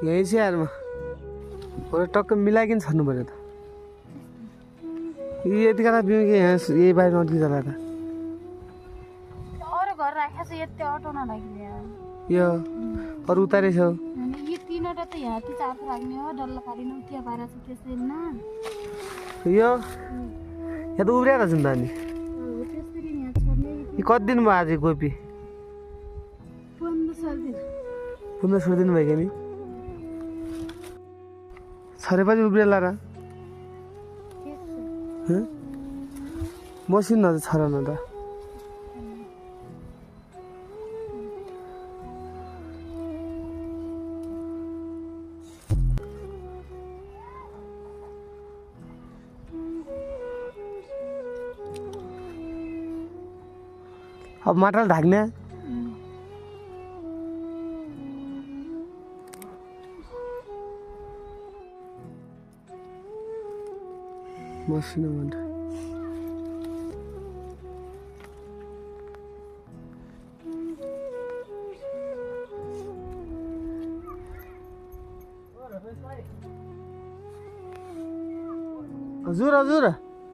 यही छ यारमा पुरा टक्क मिलाइकिन छर्नु पर्यो त यतिका त बिउ के यहाँ यही बाहिर नजिक जाला त अरू घर राखेको छ यति अटाउन लागि यो अरू उतारेछ यो तीनवटा त यहाँ ती चार राख्ने हो डल्लो पारिन उठिया पारेको छ त्यसरी न यो यहाँ त उब्रिएर छ नि त अनि त्यसरी यहाँ छर्ने यो कति दिन भयो आज कोपी 15-16 दिन भयो नि छरेपछि उब्रिएला र मसिन न त छर न त अब माटल ढाक्ने मसिनो भन्छ हजुर हजुर